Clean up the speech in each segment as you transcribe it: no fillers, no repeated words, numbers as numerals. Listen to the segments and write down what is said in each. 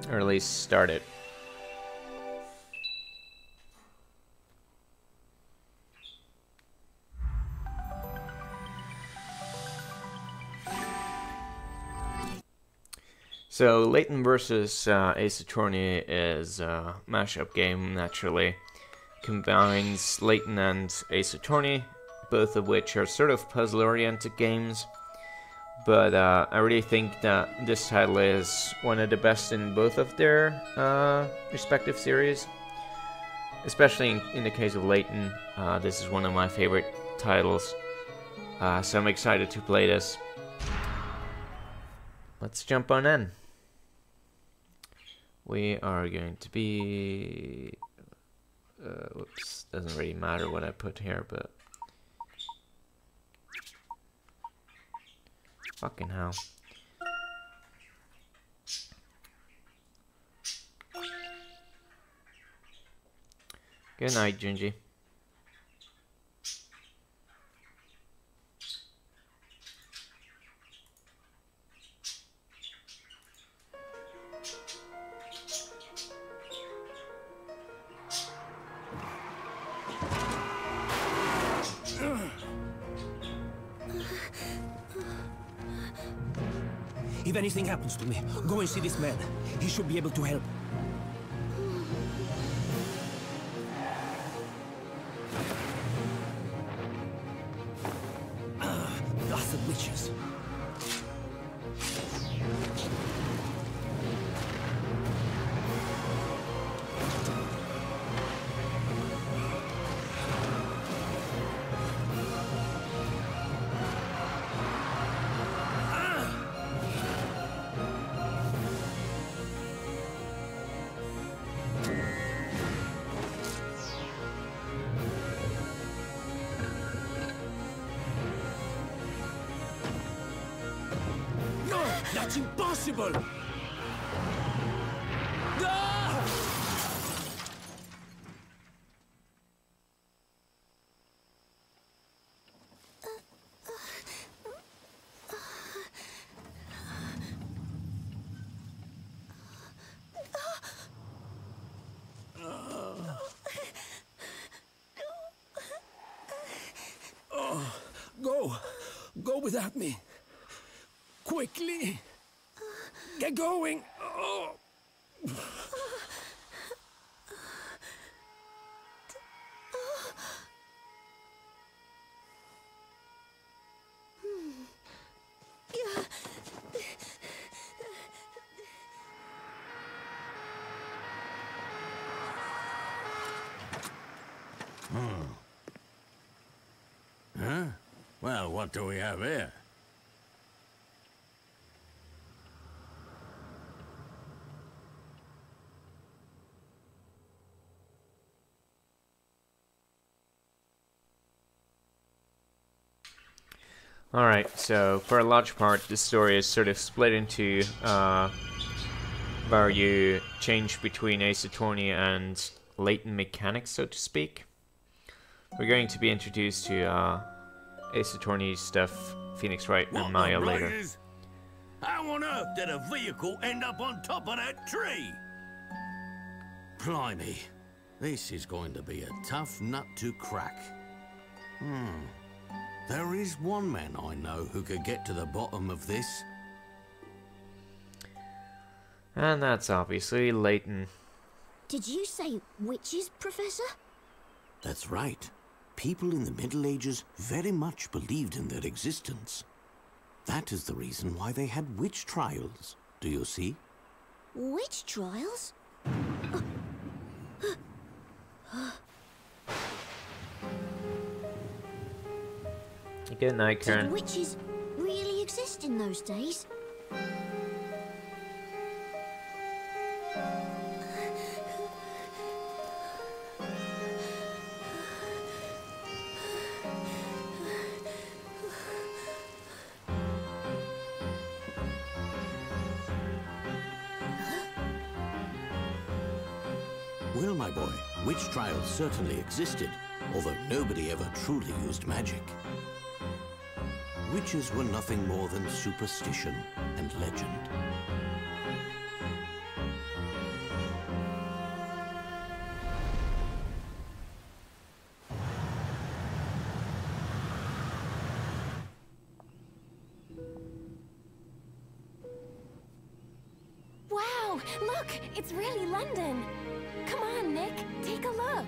Or at least start it. So Layton versus Ace Attorney is a mashup game, naturally. Combines Layton and Ace Attorney, both of which are sort of puzzle-oriented games. But I really think that this title is one of the best in both of their respective series. Especially in the case of Layton, this is one of my favorite titles. So I'm excited to play this. Let's jump on in. We are going to be... whoops, doesn't really matter what I put here, but... Fucking hell. Good night, Junji. If anything happens to me, go and see this man. He should be able to help. Blasted witches. That's impossible! Ah! Go without me. Quickly! Get going! Oh. Huh? Well, what do we have here? Alright, so for a large part, the story is sort of split into where you change between Ace Attorney and Layton mechanics, so to speak. We're going to be introduced to Ace Attorney stuff, Phoenix Wright and Maya later. How on earth did a vehicle end up on top of that tree? Blimey, this is going to be a tough nut to crack. There is one man I know who could get to the bottom of this. And that's obviously Layton. Did you say witches, Professor? That's right. People in the Middle Ages very much believed in their existence. That is the reason why they had witch trials. Do you see? Witch trials? Good night, Karen. Did witches really exist in those days? Well, my boy, witch trials certainly existed, although nobody ever truly used magic. Witches were nothing more than superstition and legend. Whoa! Look! It's really London! Come on, Nick. Take a look.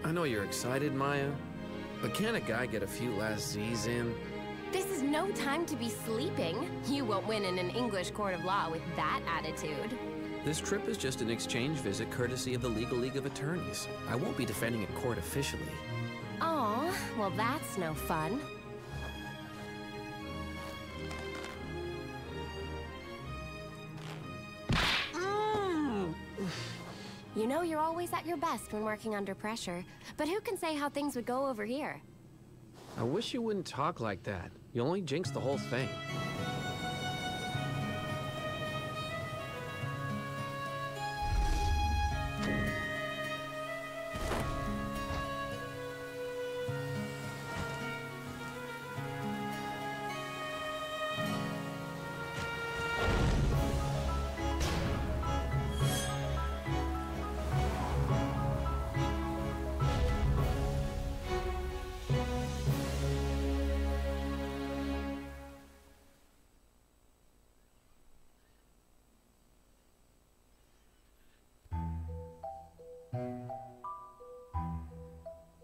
I know you're excited, Maya, but can a guy get a few last Z's in? This is no time to be sleeping. You won't win in an English court of law with that attitude. This trip is just an exchange visit courtesy of the Legal League of Attorneys. I won't be defending in court officially. Oh, well that's no fun. You know you're always at your best when working under pressure, but who can say how things would go over here? I wish you wouldn't talk like that. You only jinx the whole thing.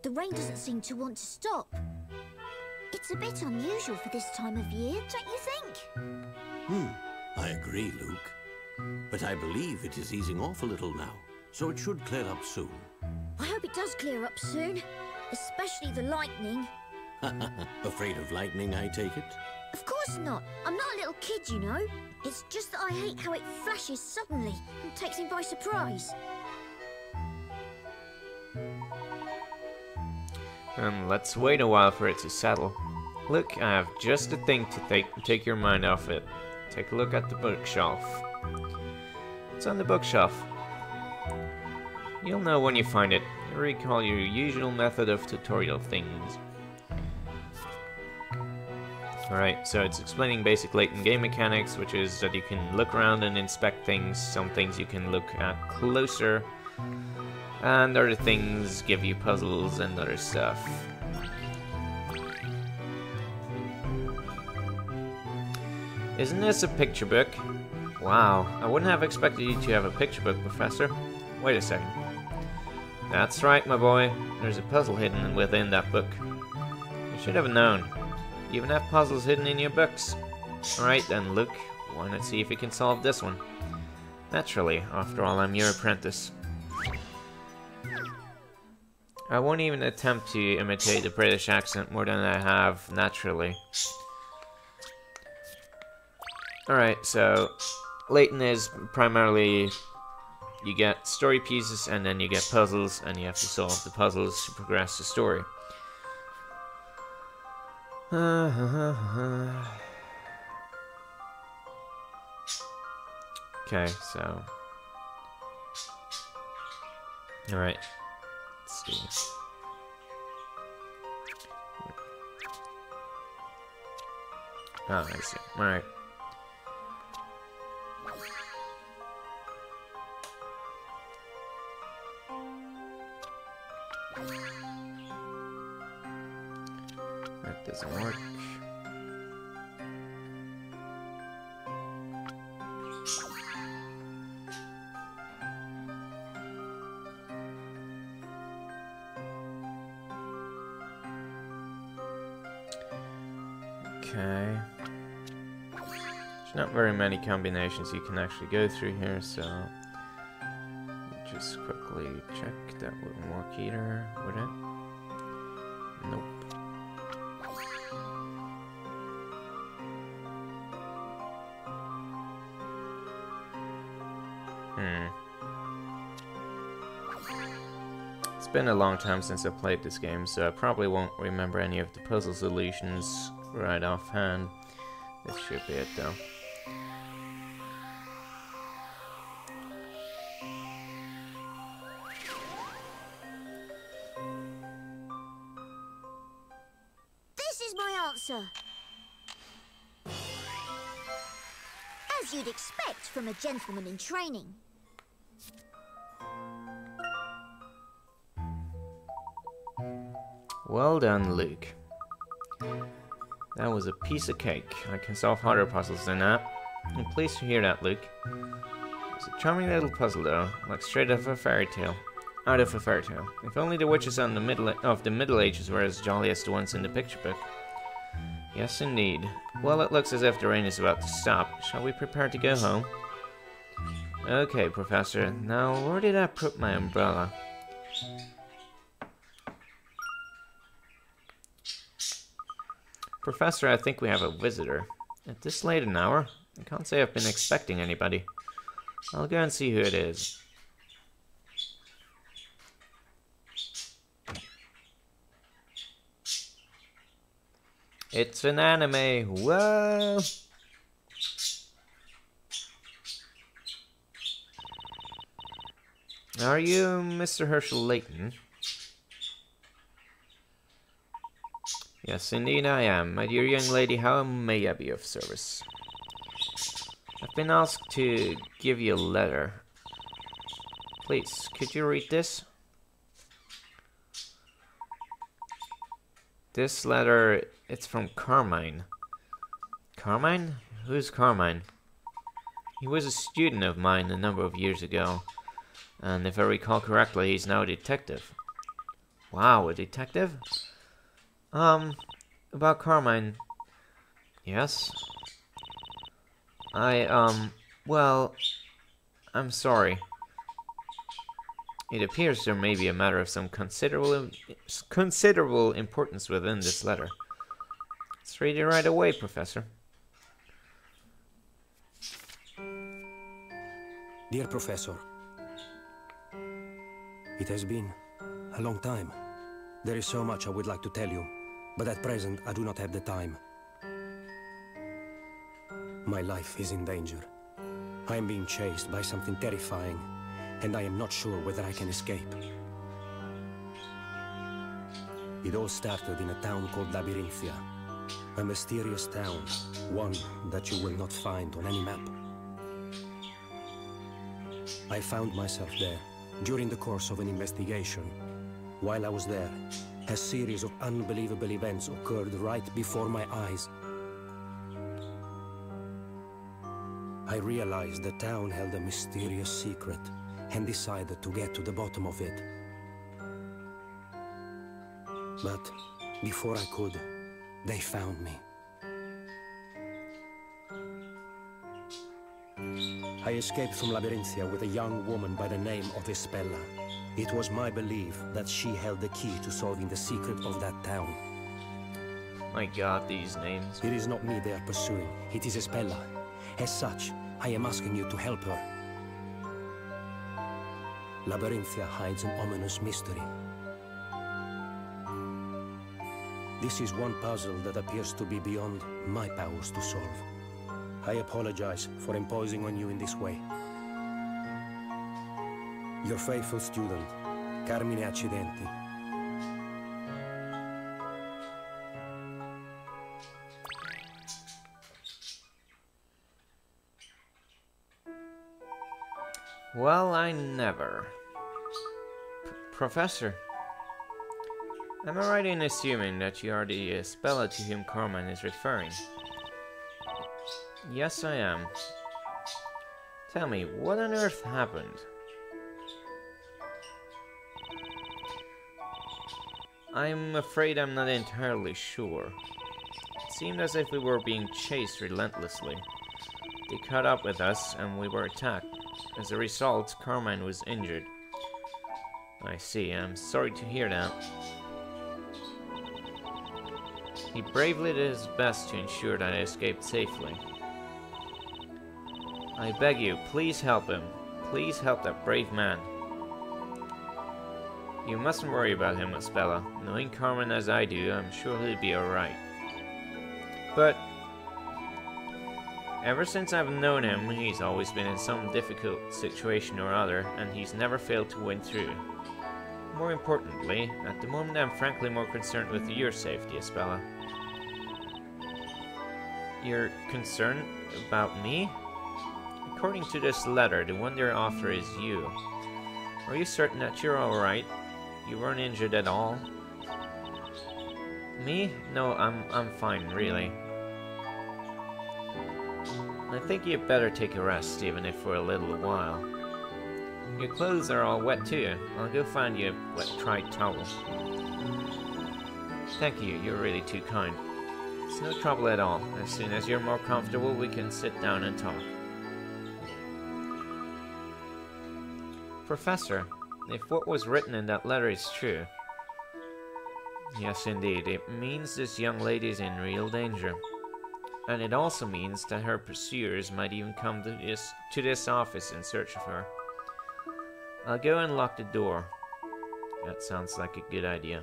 The rain doesn't seem to want to stop. It's a bit unusual for this time of year, don't you think? I agree, Luke. But I believe it is easing off a little now, so it should clear up soon. I hope it does clear up soon, especially the lightning. Afraid of lightning, I take it? Of course not. I'm not a little kid, you know. It's just that I hate how it flashes suddenly and takes me by surprise. Let's wait a while for it to settle. Look, I have just the thing to take your mind off it. Take a look at the bookshelf. It's on the bookshelf. You'll know when you find it. Recall your usual method of tutorial things. Alright, so it's explaining basic Layton game mechanics, which is that you can look around and inspect things. Some things you can look at closer, and other things give you puzzles and other stuff. Isn't this a picture book? Wow, I wouldn't have expected you to have a picture book, Professor. Wait a second. That's right, my boy. There's a puzzle hidden within that book. You should have known. You even have puzzles hidden in your books. Alright then, Luke. Why not see if you can solve this one? Naturally, after all, I'm your apprentice. I won't even attempt to imitate a British accent more than I have naturally. Alright, so Layton is primarily you get story pieces and then you get puzzles and you have to solve the puzzles to progress the story. Okay, so alright. Let's see. Oh, I see. Alright. That doesn't work. Okay. There's not very many combinations you can actually go through here, so just quickly check. That wouldn't work either, would it? Nope. It's been a long time since I played this game, so I probably won't remember any of the puzzle solutions right offhand. This should be it though. This is my answer. As you'd expect from a gentleman in training. Well done, Luke. That was a piece of cake. I can solve harder puzzles than that. I'm pleased to hear that, Luke. It's a charming little puzzle, though, like straight out of a fairy tale. If only the witches of the Middle Ages were as jolly as the ones in the picture book. Yes, indeed. Well, it looks as if the rain is about to stop. Shall we prepare to go home? Okay, Professor. Now, where did I put my umbrella? Professor, I think we have a visitor. At this late an hour? I can't say I've been expecting anybody. I'll go and see who it is. It's an anime. Whoa! Are you Mr. Herschel Layton? Yes, indeed I am. My dear young lady, how may I be of service? I've been asked to give you a letter. Please, could you read this? This letter, it's from Carmine. Carmine? Who's Carmine? He was a student of mine a number of years ago. And if I recall correctly, he's now a detective. Wow, a detective? About Carmine. Yes? Well, I'm sorry. It appears there may be a matter of some considerable importance within this letter. Let's read it right away, Professor. Dear Professor, it has been a long time. There is so much I would like to tell you, but at present I do not have the time. My life is in danger. I am being chased by something terrifying, and I am not sure whether I can escape. It all started in a town called Labyrinthia. A mysterious town, one that you will not find on any map. I found myself there during the course of an investigation. While I was there, a series of unbelievable events occurred right before my eyes. I realized the town held a mysterious secret and decided to get to the bottom of it. But before I could, they found me. I escaped from Labyrinthia with a young woman by the name of Espella. It was my belief that she held the key to solving the secret of that town. My God, these names. It is not me they are pursuing, it is Espella. As such, I am asking you to help her. Labyrinthia hides an ominous mystery. This is one puzzle that appears to be beyond my powers to solve. I apologize for imposing on you in this way. Your faithful student, Carmine Accidenti. Well, I never. Professor, am I right in assuming that you are the Espella to whom Carmine is referring? Yes, I am. Tell me, what on earth happened? I'm afraid I'm not entirely sure. It seemed as if we were being chased relentlessly. They caught up with us and we were attacked. As a result, Carmine was injured. I see, I'm sorry to hear that. He bravely did his best to ensure that I escaped safely. I beg you, please help him. Please help that brave man. You mustn't worry about him, Espella. Knowing Carmine as I do, I'm sure he'll be alright. But ever since I've known him, he's always been in some difficult situation or other, and he's never failed to win through. More importantly, at the moment I'm frankly more concerned with your safety, Espella. You're concerned about me? According to this letter, the one their author is you. Are you certain that you're alright? You weren't injured at all? Me? No, I'm fine, really. I think you'd better take a rest, even if for a little while. Your clothes are all wet too. I'll go find you a wet, dry towel. Thank you, you're really too kind. It's no trouble at all. As soon as you're more comfortable, we can sit down and talk. Professor, if what was written in that letter is true... Yes, indeed, it means this young lady is in real danger. And it also means that her pursuers might even come to this office in search of her. I'll go and lock the door. That sounds like a good idea.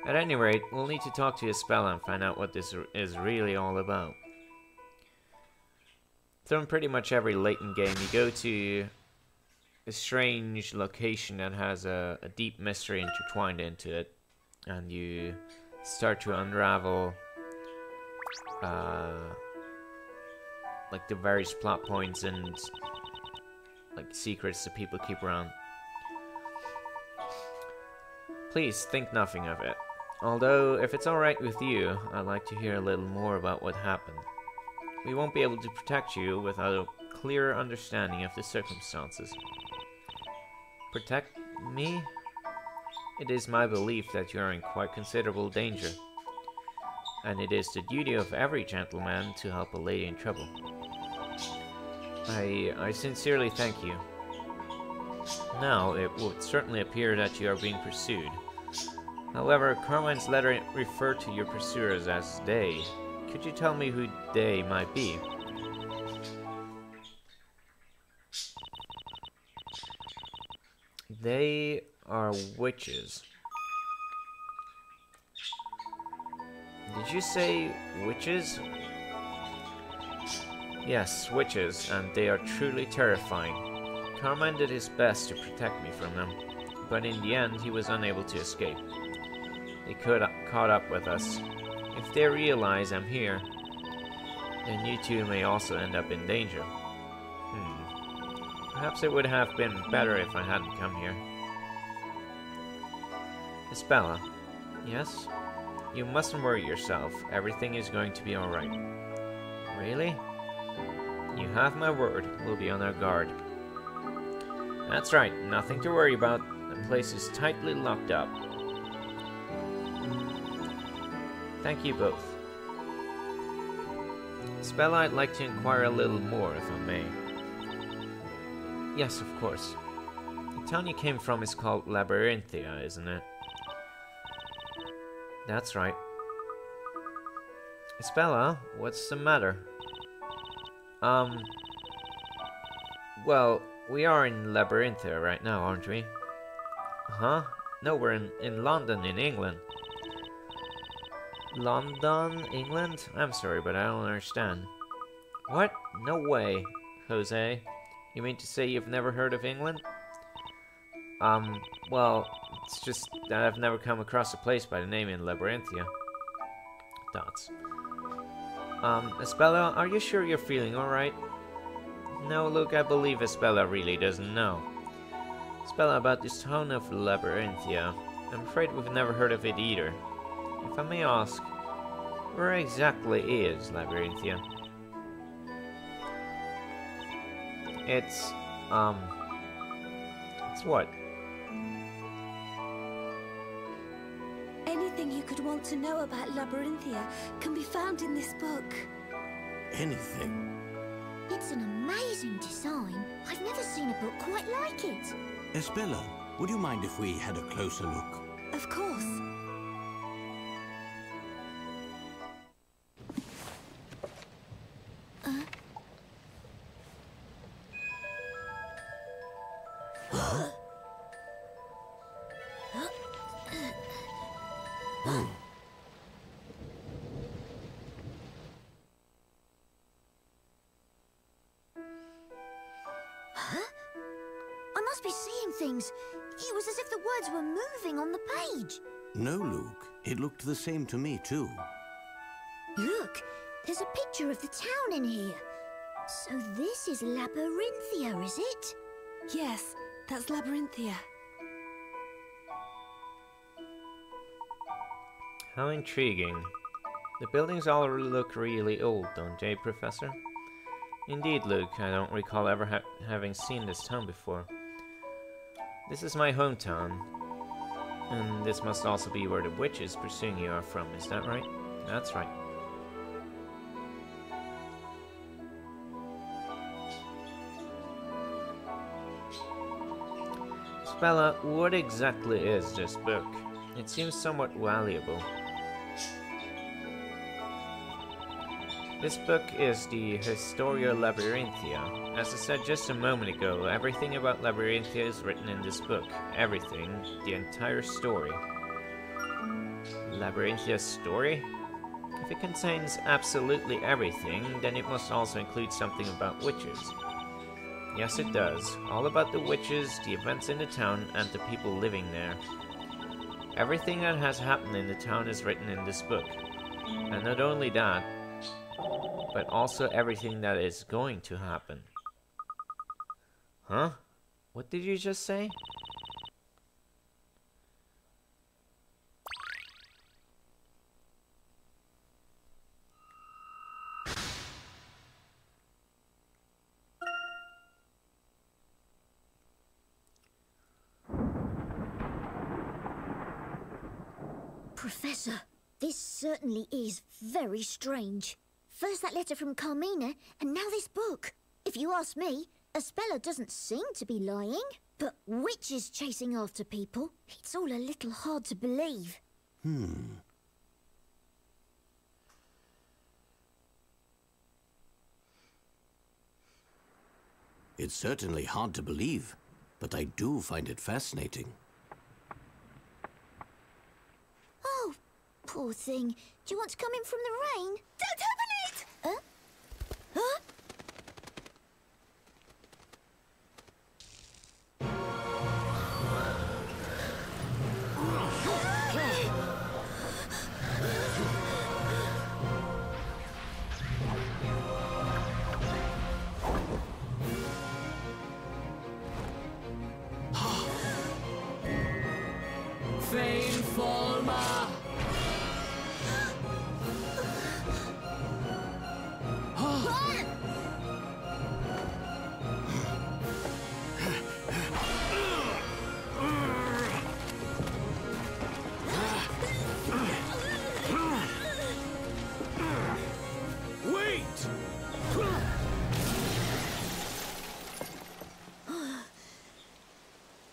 At any rate, we'll need to talk to Isabella and find out what this is really all about. So in pretty much every Layton game, you go to a strange location that has a deep mystery intertwined into it, and you start to unravel like the various plot points and like secrets that people keep around. Please think nothing of it. Although, if it's alright with you, I'd like to hear a little more about what happened. We won't be able to protect you without a clearer understanding of the circumstances. Protect me? It is my belief that you are in quite considerable danger, and it is the duty of every gentleman to help a lady in trouble. I sincerely thank you. Now, it would certainly appear that you are being pursued. However, Carmine's letter referred to your pursuers as they. Could you tell me who they might be? They are witches. Did you say witches? Yes, witches, and they are truly terrifying. Carmine did his best to protect me from them, but in the end he was unable to escape. They caught up with us. If they realize I'm here, then you two may also end up in danger. Perhaps it would have been better if I hadn't come here. Isabella. Yes? You mustn't worry yourself. Everything is going to be alright. Really? You have my word. We'll be on our guard. That's right. Nothing to worry about. The place is tightly locked up. Thank you both. Isabella, I'd like to inquire a little more, if I may. Yes, of course. The town you came from is called Labyrinthia, isn't it? That's right. Isabella, what's the matter? Well, we are in Labyrinthia right now, aren't we? Huh? No, we're in London, in England. London, England? I'm sorry, but I don't understand. What? No way, Jose. You mean to say you've never heard of England? Well, it's just that I've never come across a place by the name in Labyrinthia. Dots. Isabella, are you sure you're feeling alright? No, look, I believe Isabella really doesn't know. Isabella, about this town of Labyrinthia, I'm afraid we've never heard of it either. If I may ask, where exactly is Labyrinthia? It's what? Anything you could want to know about Labyrinthia can be found in this book. Anything? It's an amazing design. I've never seen a book quite like it. Isabella, would you mind if we had a closer look? Of course. I must be seeing things. It was as if the words were moving on the page. No, Luke. It looked the same to me, too. Look, there's a picture of the town in here. So this is Labyrinthia, is it? Yes, that's Labyrinthia. How intriguing. The buildings all look really old, don't they, Professor? Indeed, Luke. I don't recall ever having seen this town before. This is my hometown. And this must also be where the witches pursuing you are from, is that right? That's right. Bella, what exactly is this book? It seems somewhat valuable. This book is the Historia Labyrinthia. As I said just a moment ago, everything about Labyrinthia is written in this book. Everything. The entire story. Labyrinthia's story? If it contains absolutely everything, then it must also include something about witches. Yes, it does. All about the witches, the events in the town, and the people living there. Everything that has happened in the town is written in this book. And not only that, but also everything that is going to happen. Huh? What did you just say? Professor, this certainly is very strange. First that letter from Carmina, and now this book. If you ask me, Espella doesn't seem to be lying. But witches chasing after people, it's all a little hard to believe. It's certainly hard to believe, but I do find it fascinating. Oh, poor thing. Do you want to come in from the rain? Don't open it! Huh? Huh?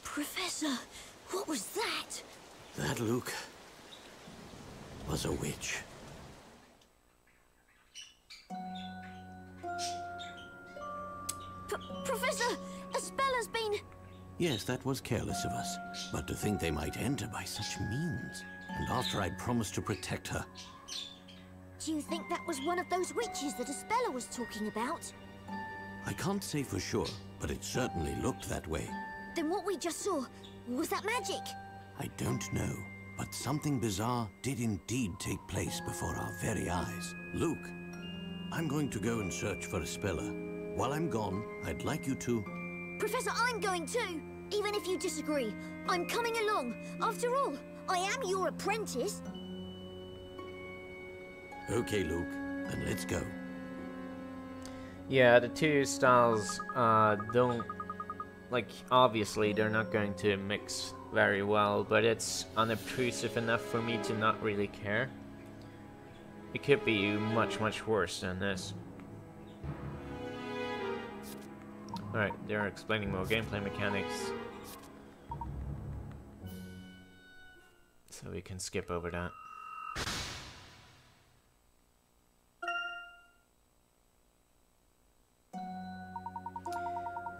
Professor, what was that? That, Luke, was a witch. Professor, Espella's been... Yes, that was careless of us. But to think they might enter by such means. And after I'd promised to protect her. Do you think that was one of those witches that Espella was talking about? I can't say for sure, but it certainly looked that way. Then what we just saw, was that magic? I don't know, but something bizarre did indeed take place before our very eyes. Luke, I'm going to go and search for Espella. While I'm gone, I'd like you to... Professor, I'm going too! Even if you disagree, I'm coming along. After all, I am your apprentice. Okay, Luke, then let's go. Yeah, the two styles don't... Like, obviously, they're not going to mix very well, but it's unobtrusive enough for me to not really care. It could be much, much worse than this. Alright, they're explaining more gameplay mechanics. So we can skip over that.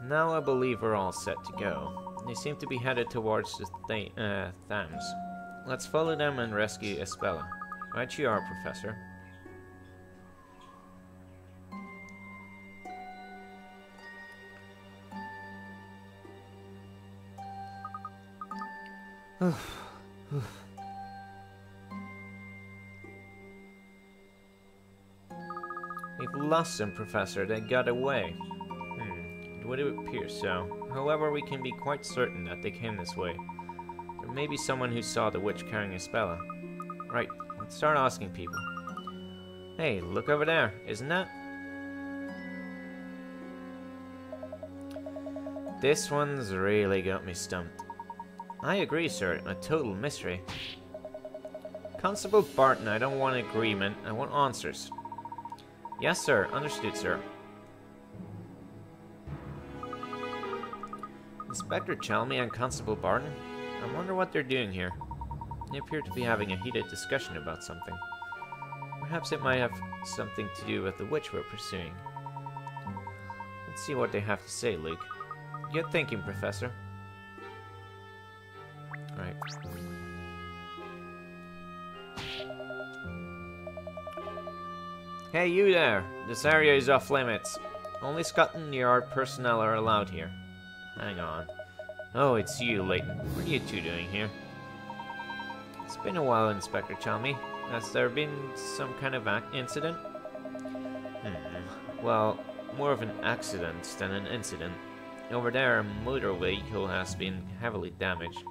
Now I believe we're all set to go. They seem to be headed towards the Thames. Let's follow them and rescue Espella. Right you are, Professor. We've lost them, Professor. They got away. It would appear so. However, we can be quite certain that they came this way. There may be someone who saw the witch carrying Espella. Right, let's start asking people. Hey, look over there, isn't that? This one's really got me stumped. I agree, sir, a total mystery. Constable Barton, I don't want agreement, I want answers. Yes, sir, understood, sir. Inspector Chalmey and Constable Barton? I wonder what they're doing here. They appear to be having a heated discussion about something. Perhaps it might have something to do with the witch we're pursuing. Let's see what they have to say, Luke. Good thinking, Professor. Right. Hey, you there! This area is off limits. Only Scotland Yard personnel are allowed here. Hang on. Oh, it's you, Layton. What are you two doing here? It's been a while, Inspector Chalmey. Has there been some kind of incident? Well, more of an accident than an incident. Over there, a motor vehicle has been heavily damaged.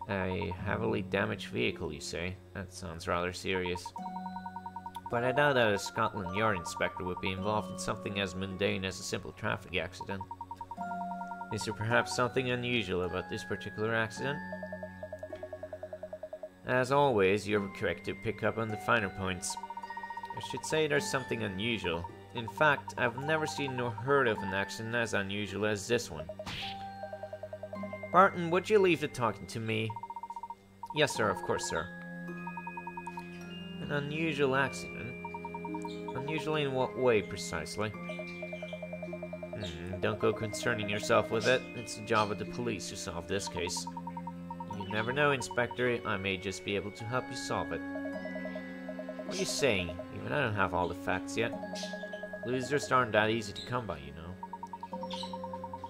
A heavily damaged vehicle, you say? That sounds rather serious. But I doubt that a Scotland Yard inspector would be involved in something as mundane as a simple traffic accident. Is there perhaps something unusual about this particular accident? As always, you're correct to pick up on the finer points. I should say there's something unusual. In fact, I've never seen nor heard of an accident as unusual as this one. Barton, would you leave the talking to me? Yes, sir, of course, sir. An unusual accident? Unusual in what way, precisely? Don't go concerning yourself with it. It's the job of the police to solve this case. You never know, Inspector. I may just be able to help you solve it. What are you saying? Even I don't have all the facts yet. Losers aren't that easy to come by, you know.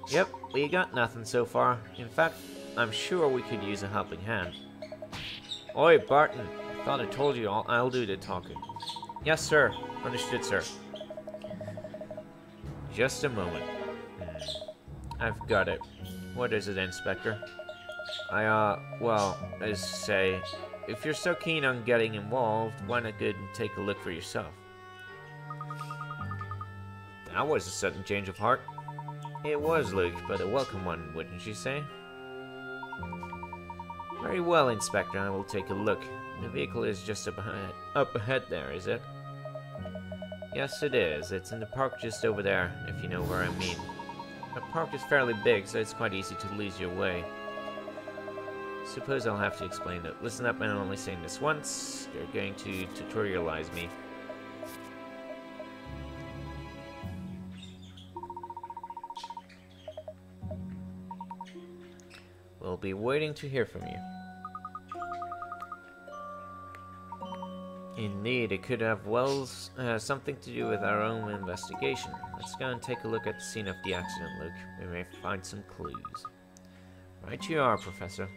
Yep, we got nothing so far. In fact, I'm sure we could use a helping hand. Oi, Barton. I thought I told you I'll do the talking. Yes, sir. Understood, sir. Just a moment. I've got it. What is it, Inspector? Well, as say, if you're so keen on getting involved, why not go and take a look for yourself? That was a sudden change of heart. It was, Luke, but a welcome one, wouldn't you say? Very well, Inspector, I will take a look. The vehicle is just up ahead there, is it? Yes, it is. It's in the park just over there, if you know where I mean. The park is fairly big, so it's quite easy to lose your way. Suppose I'll have to explain it. Listen up, I'm only saying this once. You're going to tutorialize me. We'll be waiting to hear from you. Indeed, it could have something to do with our own investigation. Let's go and take a look at the scene of the accident, Luke. We may find some clues. Right you are, Professor.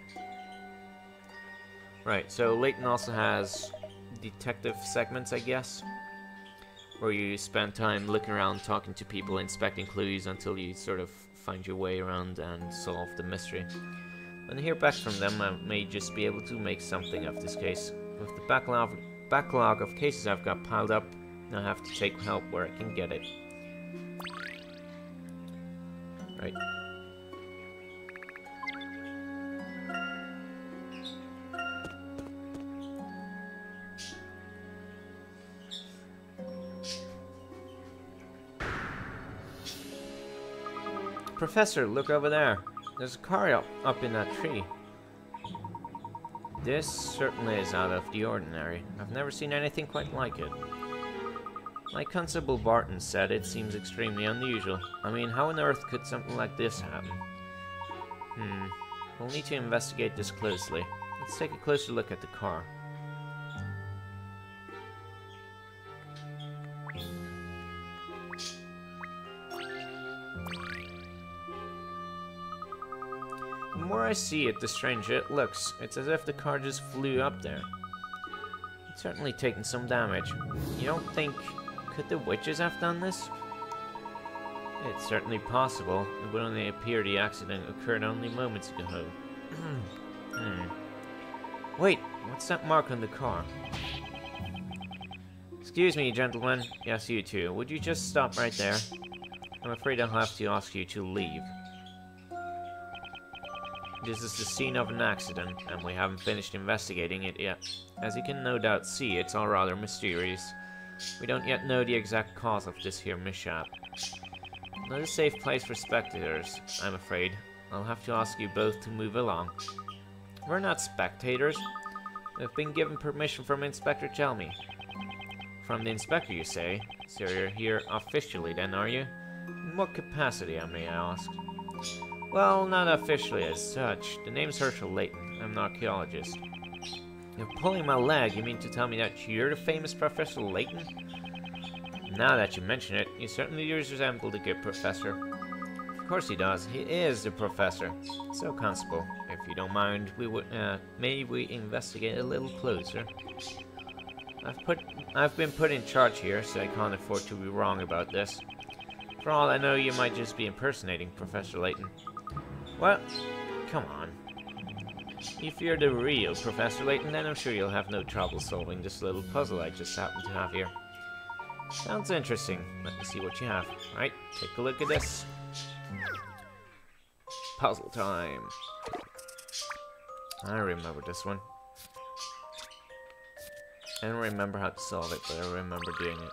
Right, so Layton also has detective segments, I guess, where you spend time looking around, talking to people, inspecting clues until you sort of find your way around and solve the mystery. When I hear back from them, I may just be able to make something of this case. With the backlog of cases I've got piled up, I have to take help where I can get it. Right. Professor, look over there. There's a car up in that tree. This certainly is out of the ordinary. I've never seen anything quite like it. Like Constable Barton said, it seems extremely unusual. I mean, how on earth could something like this happen? We'll need to investigate this closely. Let's take a closer look at the car. The more I see it, the stranger it looks. It's as if the car just flew up there. It's certainly taken some damage. You don't think... could the witches have done this? It's certainly possible. It would only appear the accident occurred only moments ago. Wait, What's that mark on the car? Excuse me, gentlemen. Yes, you too. Would you just stop right there? I'm afraid I'll have to ask you to leave. This is the scene of an accident, and we haven't finished investigating it yet. As you can no doubt see, it's all rather mysterious. We don't yet know the exact cause of this here mishap. Not a safe place for spectators, I'm afraid. I'll have to ask you both to move along. We're not spectators. We've been given permission from Inspector Chelmy. From the inspector, you say? So you're here officially then, are you? In what capacity, may I ask? Well, not officially as such. The name's Layton. I'm an archaeologist. You're pulling my leg. You mean to tell me that you're the famous Professor Layton? Now that you mention it, you certainly do resemble the good professor. Of course he does. He is the professor. So, Constable, if you don't mind, may we investigate a little closer? I've been put in charge here, so I can't afford to be wrong about this. For all I know, you might just be impersonating Professor Layton. Well, come on. If you're the real Professor Layton, then I'm sure you'll have no trouble solving this little puzzle I just happen to have here. Sounds interesting. Let me see what you have. Right, take a look at this. Puzzle time. I remember this one. I don't remember how to solve it, but I remember doing it.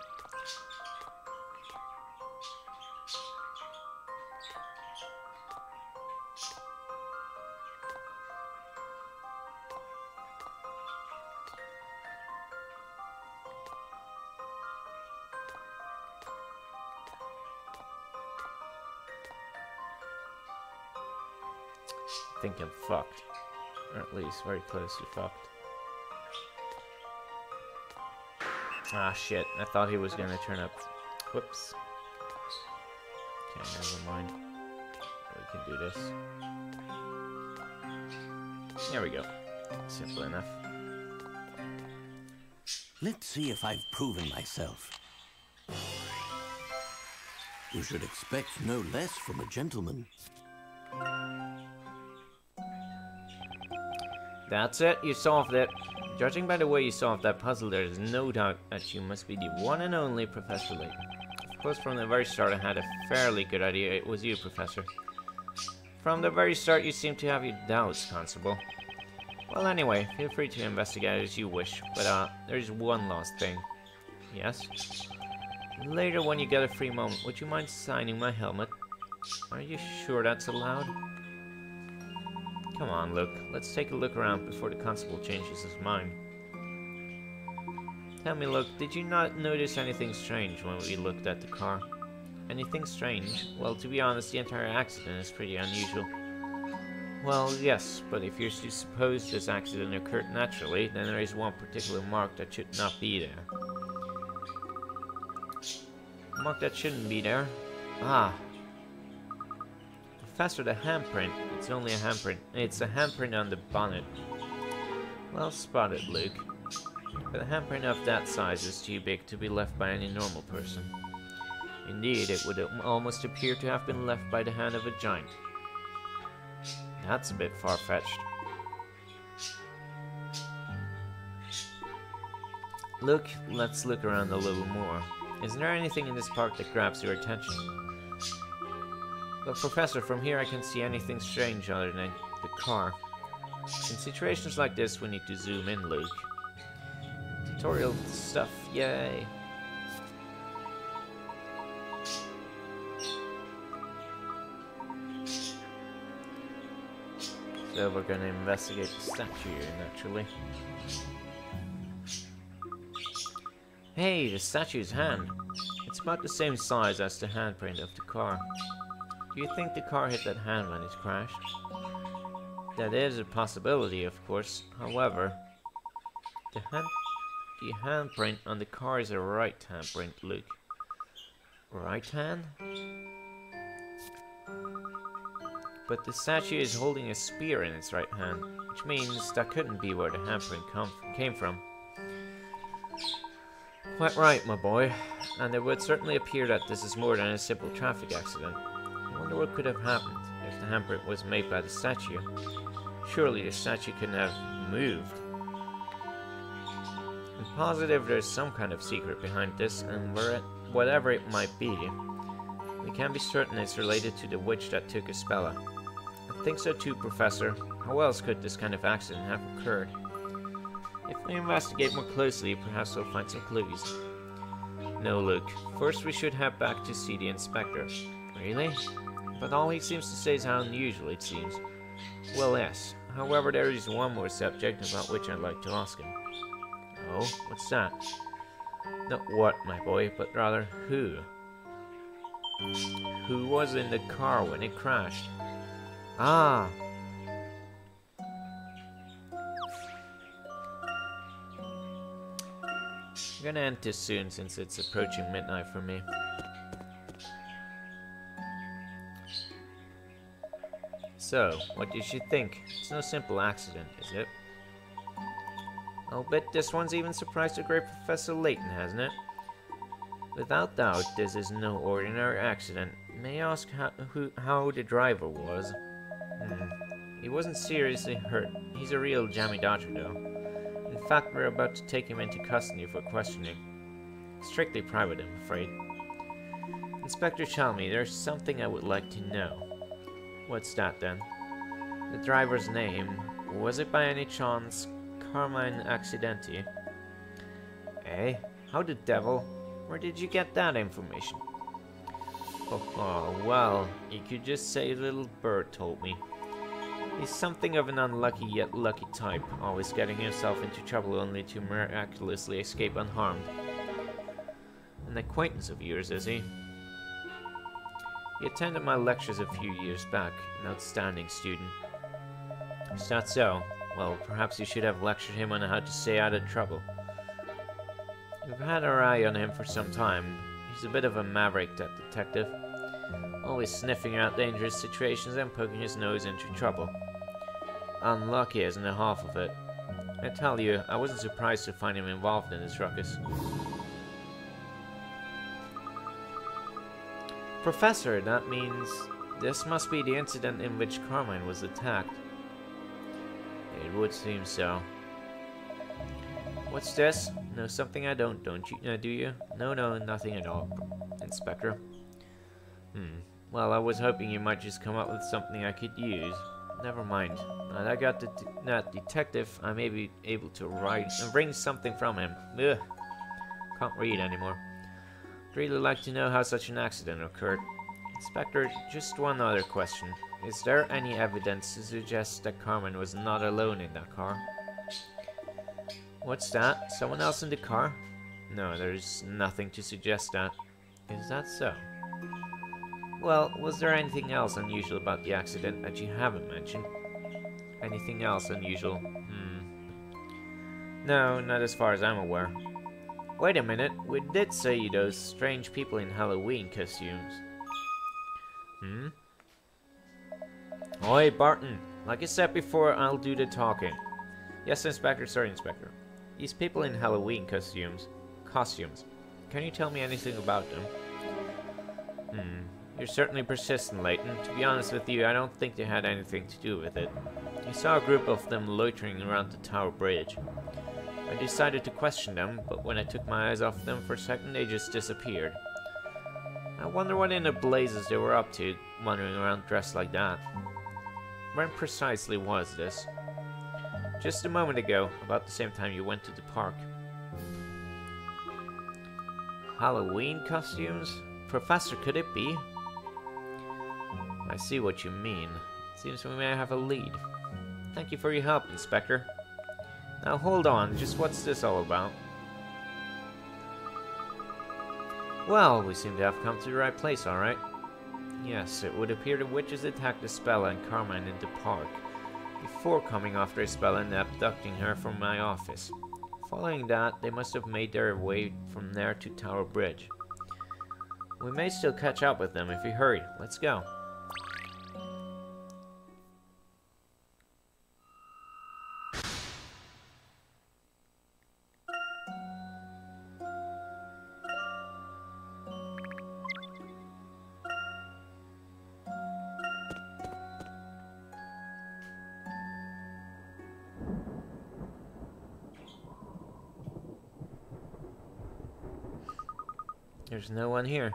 I think I'm fucked. Or at least very close to fucked. Ah, shit. I thought he was gonna turn up. Whoops. Okay, never mind. We can do this. There we go. Simple enough. Let's see if I've proven myself. You should expect no less from a gentleman. That's it, you solved it. Judging by the way you solved that puzzle, there is no doubt that you must be the one and only Professor Layton. Of course, from the very start I had a fairly good idea it was you, Professor. From the very start you seem to have your doubts, Constable. Well, anyway, feel free to investigate as you wish, but there's one last thing. Yes? Later when you get a free moment, would you mind signing my helmet? Are you sure that's allowed? Come on, Luke. Let's take a look around before the constable changes his mind. Tell me, Luke, did you not notice anything strange when we looked at the car? Anything strange? Well, to be honest, the entire accident is pretty unusual. Well, yes, but if you're to suppose this accident occurred naturally, then there is one particular mark that should not be there. A mark that shouldn't be there? Ah. Professor, the handprint. It's only a handprint. It's a handprint on the bonnet. Well spotted, Luke. But a handprint of that size is too big to be left by any normal person. Indeed, it would almost appear to have been left by the hand of a giant. That's a bit far-fetched. Look, let's look around a little more. Isn't there anything in this park that grabs your attention? But Professor, from here I can't see anything strange other than the car. In situations like this, we need to zoom in, Luke. Tutorial stuff, yay! So we're gonna investigate the statue, naturally. Hey, the statue's hand. It's about the same size as the handprint of the car. Do you think the car hit that hand when it crashed? That is a possibility, of course. However, the handprint on the car is a right handprint, Luke. Right hand? But the statue is holding a spear in its right hand, which means that couldn't be where the handprint came from. Quite right, my boy. And it would certainly appear that this is more than a simple traffic accident. I wonder what could have happened if the handprint was made by the statue. Surely the statue couldn't have moved. I'm positive there's some kind of secret behind this, and whatever it might be, we can be certain it's related to the witch that took Espella. I think so too, Professor. How else could this kind of accident have occurred? If we investigate more closely, perhaps we'll find some clues. No, Luke. First we should head back to see the inspector. Really? But all he seems to say is how unusual it seems. Well, yes. However, there is one more subject about which I'd like to ask him. Oh, what's that? Not what, my boy, but rather who? Who was in the car when it crashed? Ah! I'm gonna end this soon since it's approaching midnight for me. So, what did you think? It's no simple accident, is it? I'll bet this one's even surprised the great Professor Layton, hasn't it? Without doubt, this is no ordinary accident. May I ask how the driver was? He wasn't seriously hurt. He's a real jammy dodger, though. In fact, we're about to take him into custody for questioning. Strictly private, I'm afraid. Inspector Chalmey, there's something I would like to know. What's that, then? The driver's name. Was it by any chance Carmine Accidenti? Eh? How the devil? Where did you get that information? Oh, well, you could just say little bird told me. He's something of an unlucky yet lucky type, always getting himself into trouble only to miraculously escape unharmed. An acquaintance of yours, is he? He attended my lectures a few years back, an outstanding student. Is that so? Well, perhaps you should have lectured him on how to stay out of trouble. We've had our eye on him for some time. He's a bit of a maverick, that detective. Always sniffing out dangerous situations and poking his nose into trouble. Unlucky isn't the half of it. I tell you, I wasn't surprised to find him involved in this ruckus. Professor, that means this must be the incident in which Carmine was attacked. It would seem so. What's this? Know something I don't you? Do you? No, nothing at all, Inspector. Well, I was hoping you might just come up with something I could use. Never mind. Now that I got that detective, I may be able to write and bring something from him. Ugh. Can't read anymore. I'd really like to know how such an accident occurred. Inspector, just one other question. Is there any evidence to suggest that Carmen was not alone in that car? What's that? Someone else in the car? No, there's nothing to suggest that. Is that so? Well, was there anything else unusual about the accident that you haven't mentioned? Anything else unusual? No, not as far as I'm aware. Wait a minute, we did see those strange people in Halloween costumes. Oi, Barton. Like I said before, I'll do the talking. Yes, Inspector, sorry, Inspector. These people in Halloween costumes. Can you tell me anything about them? You're certainly persistent, Layton. To be honest with you, I don't think they had anything to do with it. I saw a group of them loitering around the Tower Bridge. I decided to question them, but when I took my eyes off them for a second, they just disappeared. I wonder what in the blazes they were up to, wandering around dressed like that. When precisely was this? Just a moment ago, about the same time you went to the park. Halloween costumes? Professor, could it be? I see what you mean. Seems we may have a lead. Thank you for your help, Inspector. Now hold on, just what's this all about? Well, we seem to have come to the right place, alright. Yes, it would appear the witches attacked Espella and Carmine in the park, before coming after Espella and abducting her from my office. Following that, they must have made their way from there to Tower Bridge. We may still catch up with them if we hurry. Let's go. There's no one here.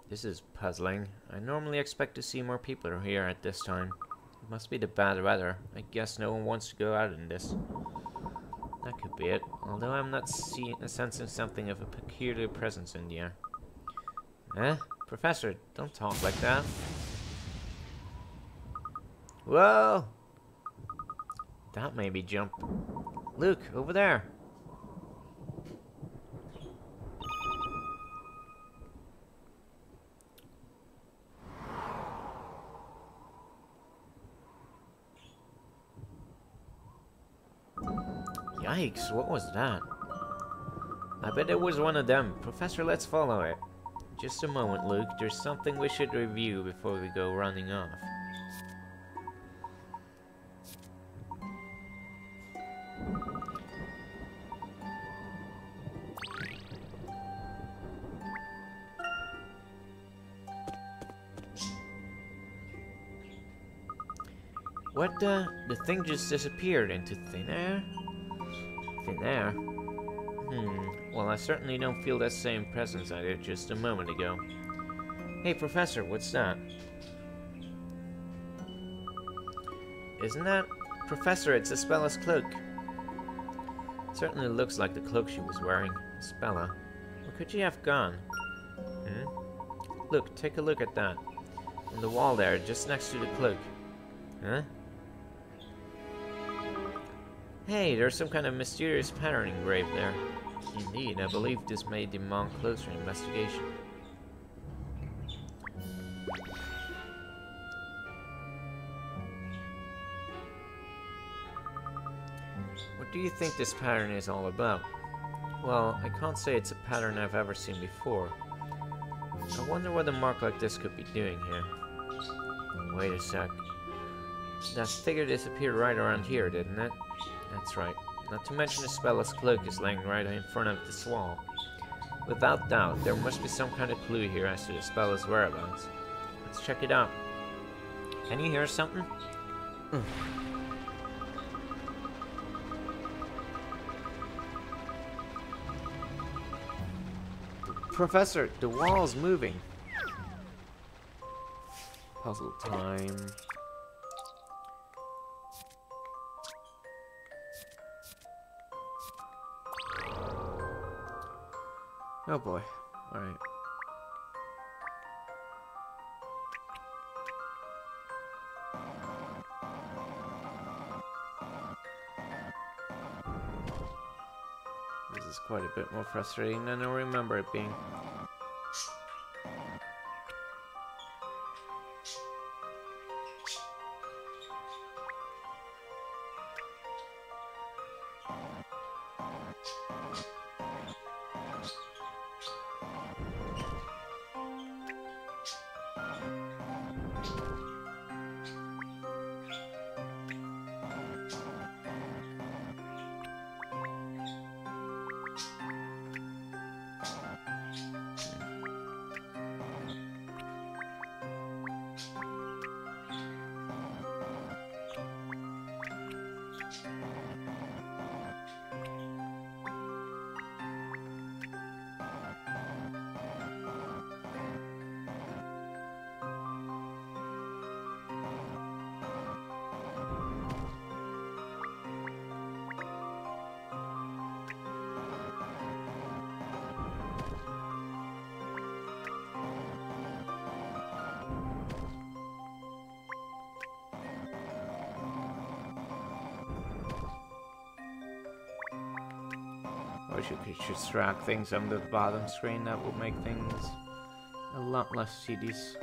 This is puzzling. I normally expect to see more people here at this time. It must be the bad weather. I guess no one wants to go out in this. That could be it. Although I'm not sensing something of a peculiar presence in the air. Eh? Professor, don't talk like that. Whoa! That made me jump. Look, over there. Yikes, what was that? I bet it was one of them. Professor, let's follow it. Just a moment, Luke. There's something we should review before we go running off. What the thing just disappeared into thin air? Thin air? Well, I certainly don't feel that same presence I did just a moment ago. Hey, Professor, what's that? Isn't that... Professor, it's Ispella's cloak. It certainly looks like the cloak she was wearing. Spella. Where could she have gone? Look, take a look at that. On the wall there, just next to the cloak. Huh? Hey, there's some kind of mysterious pattern engraved there. Indeed, I believe this may demand closer investigation. What do you think this pattern is all about? Well, I can't say it's a pattern I've ever seen before. I wonder what a mark like this could be doing here. Wait a sec. That figure disappeared right around here, didn't it? That's right. Not to mention Ispella's cloak is laying right in front of this wall. Without doubt, there must be some kind of clue here as to Ispella's whereabouts. Let's check it out. Can you hear something? Professor, the wall's moving. Puzzle time. Oh boy. Alright. This is quite a bit more frustrating than I remember it being. I wish you could just drag things on the bottom screen. That would make things a lot less tedious.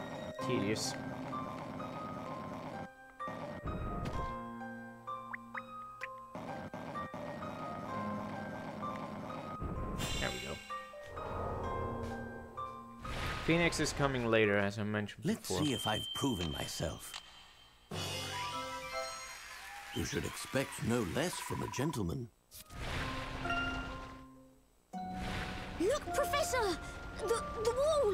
There we go. Phoenix is coming later, as I mentioned before. Let's see if I've proven myself. You should expect no less from a gentleman. Look, Professor! The wall!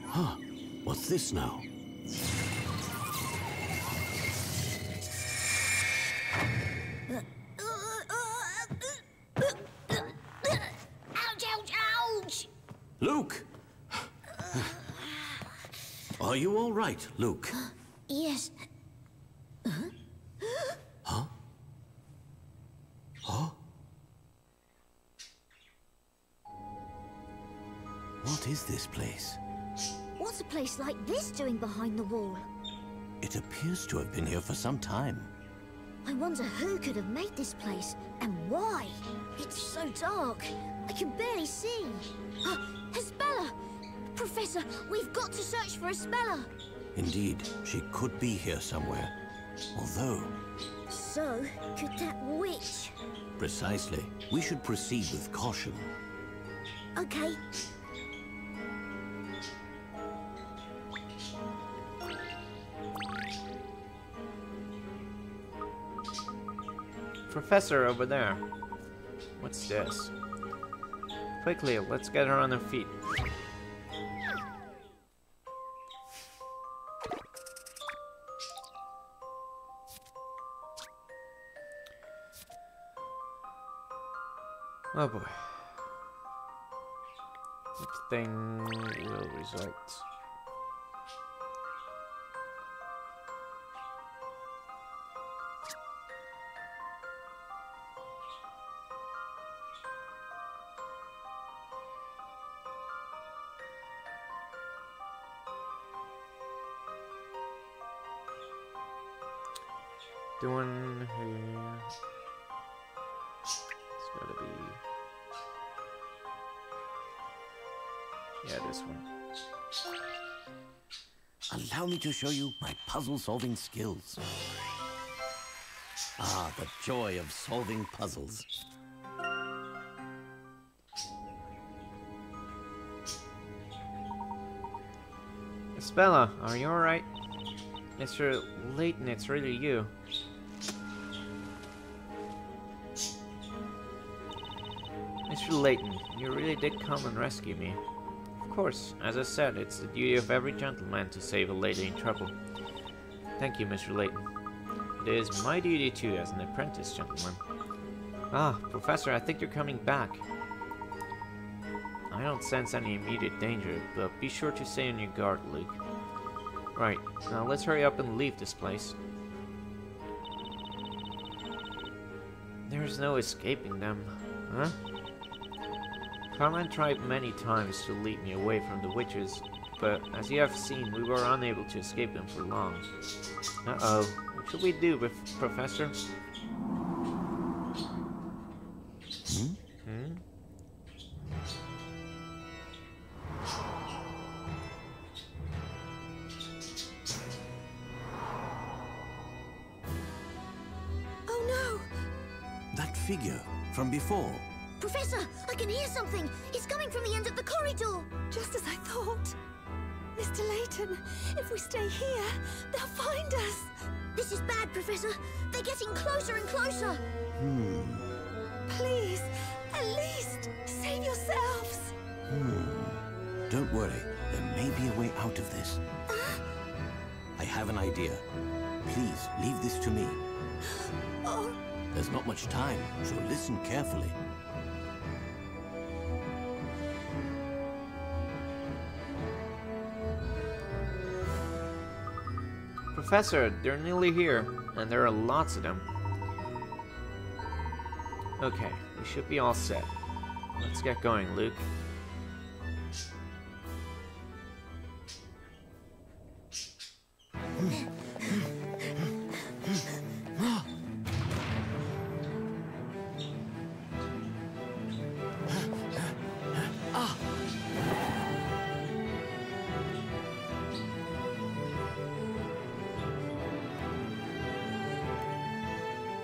Huh. What's this now? Are you all right, Luke? Yes. Huh? Huh? What is this place? What's a place like this doing behind the wall? It appears to have been here for some time. I wonder who could have made this place, and why? It's so dark. I can barely see. Hespella! Professor, we've got to search for Hespella. Indeed, she could be here somewhere. Although... So, could that witch? Precisely. We should proceed with caution. Okay. Professor over there. What's this? Quickly, let's get her on her feet. Oh boy. Which thing will result? The one here. It's gotta be. Yeah, this one. Allow me to show you my puzzle-solving skills. Ah, the joy of solving puzzles. Hespella, are you alright? Mr. Layton, it's really you. Mr. Layton, you really did come and rescue me. Of course, as I said, it's the duty of every gentleman to save a lady in trouble. Thank you, Mr. Layton. It is my duty too, as an apprentice gentleman. Ah, Professor, I think you're coming back. I don't sense any immediate danger, but be sure to stay on your guard, Luke. Right, now let's hurry up and leave this place. There's no escaping them, huh? Carmen tried many times to lead me away from the witches, but as you have seen, we were unable to escape them for long. Uh-oh, what should we do, Professor? Oh no! That figure from before. Professor, I can hear something. It's coming from the end of the corridor. Just as I thought. Mr. Layton, if we stay here, they'll find us. This is bad, Professor. They're getting closer and closer. Please, at least, save yourselves. Don't worry, there may be a way out of this. I have an idea. Please, leave this to me. Oh, There's not much time, so listen carefully. Professor, they're nearly here, and there are lots of them. Okay, we should be all set. Let's get going, Luke.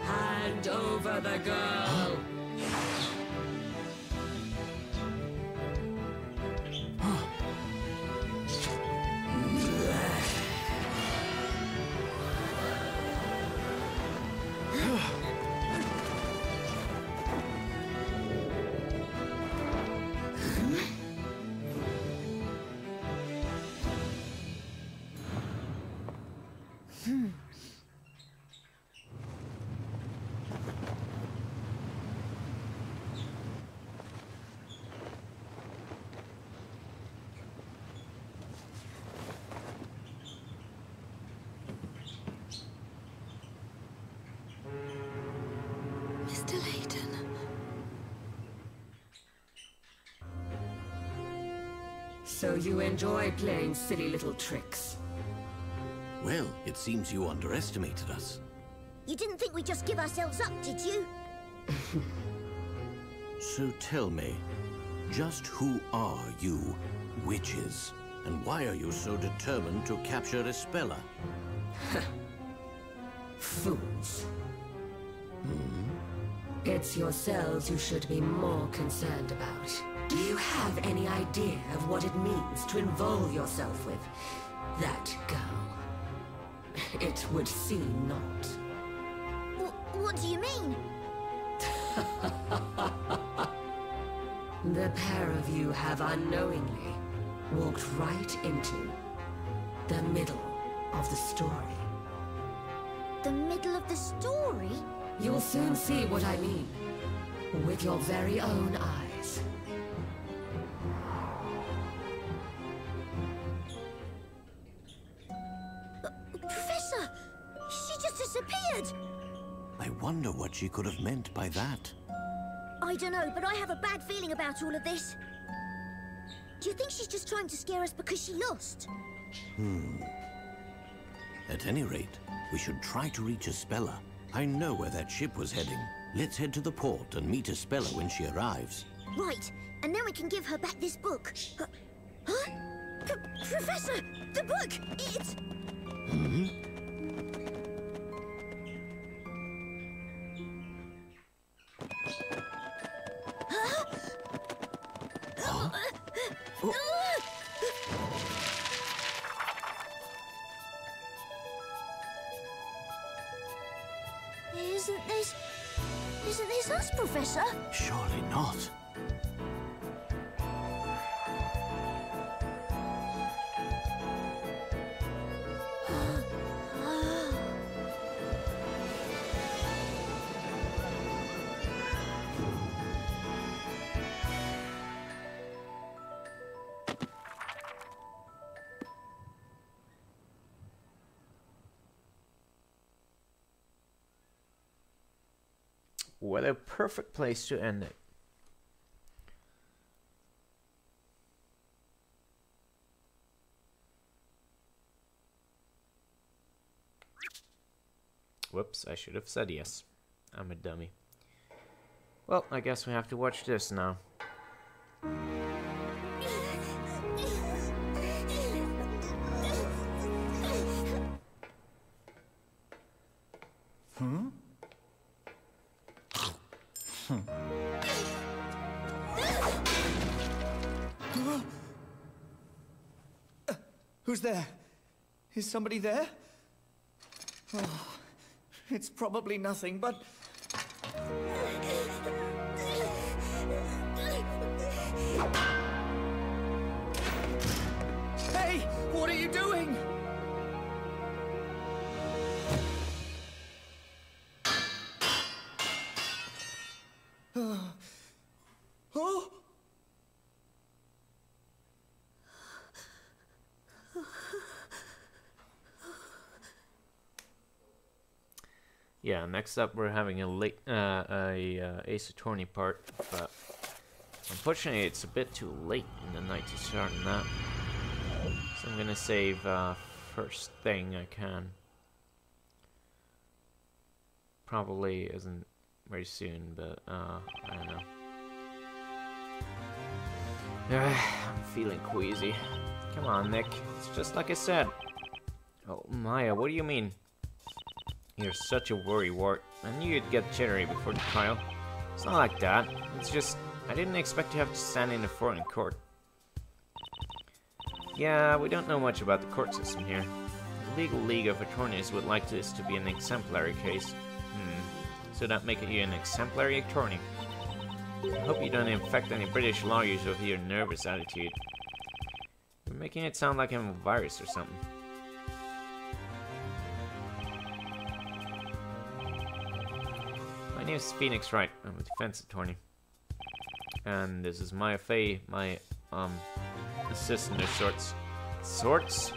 Hand over the girl! So you enjoy playing silly little tricks? Well, it seems you underestimated us. You didn't think we'd just give ourselves up, did you? So tell me, just who are you, witches? And why are you so determined to capture Espella? Fools. It's yourselves you should be more concerned about. Do you have any idea of what it means to involve yourself with that girl? It would seem not. What do you mean? The pair of you have unknowingly walked right into the middle of the story. The middle of the story? You'll soon see what I mean, with your very own eyes. Professor! She just disappeared! I wonder what she could have meant by that. I don't know, but I have a bad feeling about all of this. Do you think she's just trying to scare us because she lost? At any rate, we should try to reach Espella. I know where that ship was heading. Let's head to the port and meet Espella when she arrives. Right, and then we can give her back this book. Huh? Professor! The book! It's... Isn't this us, Professor? Surely not. What a perfect place to end it. Whoops, I should have said yes. I'm a dummy. Well, I guess we have to watch this now. Who's there? Is somebody there? Oh, it's probably nothing, but... Hey! What are you doing? Oh! Yeah, next up we're having a Ace Attorney part, but unfortunately it's a bit too late in the night to start on that. So I'm gonna save first thing I can. Probably isn't very soon, but I don't know. I'm feeling queasy. Come on, Nick. It's just like I said. Oh, Maya, what do you mean? You're such a worrywart. I knew you'd get jittery before the trial. It's not like that. It's just, I didn't expect to have to stand in a foreign court. Yeah, we don't know much about the court system here. The Legal League of Attorneys would like this to be an exemplary case. So that makes you an exemplary attorney. I hope you don't infect any British lawyers with your nervous attitude. You're making it sound like I'm a virus or something. My name is Phoenix Wright. I'm a defense attorney. And this is Maya Fey, my assistant of sorts. Sorts?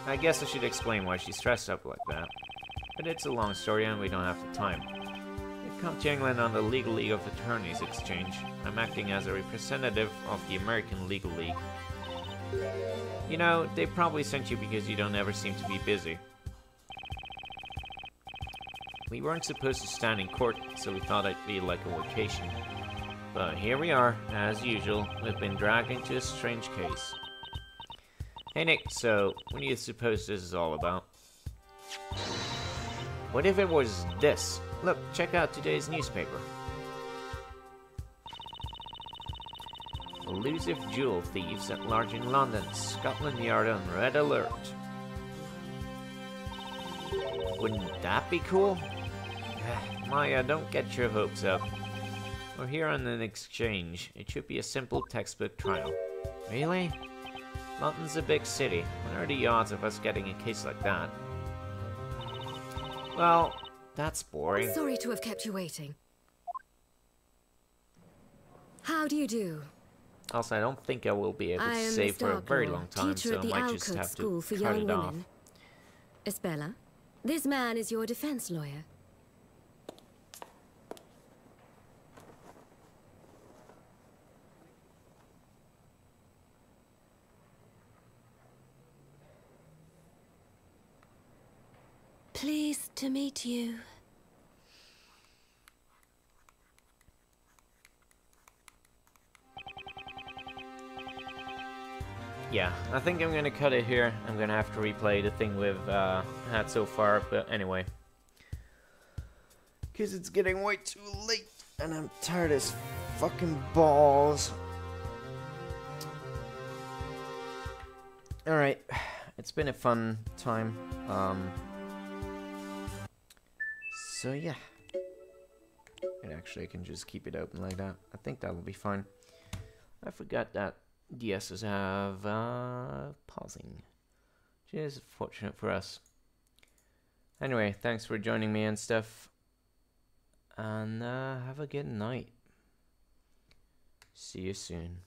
I guess I should explain why she's dressed up like that. But it's a long story and we don't have the time. It come to England on the Legal League of Attorneys exchange. I'm acting as a representative of the American Legal League. You know, they probably sent you because you don't ever seem to be busy. We weren't supposed to stand in court, so we thought it'd be like a vacation. But here we are, as usual. We've been dragged into a strange case. Hey Nick, so what do you suppose this is all about? What if it was this? Look, check out today's newspaper. Elusive jewel thieves at large in London. Scotland Yard on red alert. Wouldn't that be cool? Maya, don't get your hopes up. We're here on an exchange. It should be a simple textbook trial. Really? London's a big city. What are the odds of us getting a case like that? Well, that's boring. Sorry to have kept you waiting. How do you do? Also, I don't think I will be able to save for a very long time, so I might just have to cut it off. Espella, this man is your defense lawyer. Pleased to meet you. Yeah, I think I'm gonna cut it here. I'm gonna have to replay the thing we've had so far, but anyway. Because it's getting way too late, and I'm tired as fucking balls. Alright, it's been a fun time. So yeah. And actually I can just keep it open like that. I think that'll be fine. I forgot that DSs have pausing, which is fortunate for us. Anyway, thanks for joining me and stuff, and have a good night. See you soon.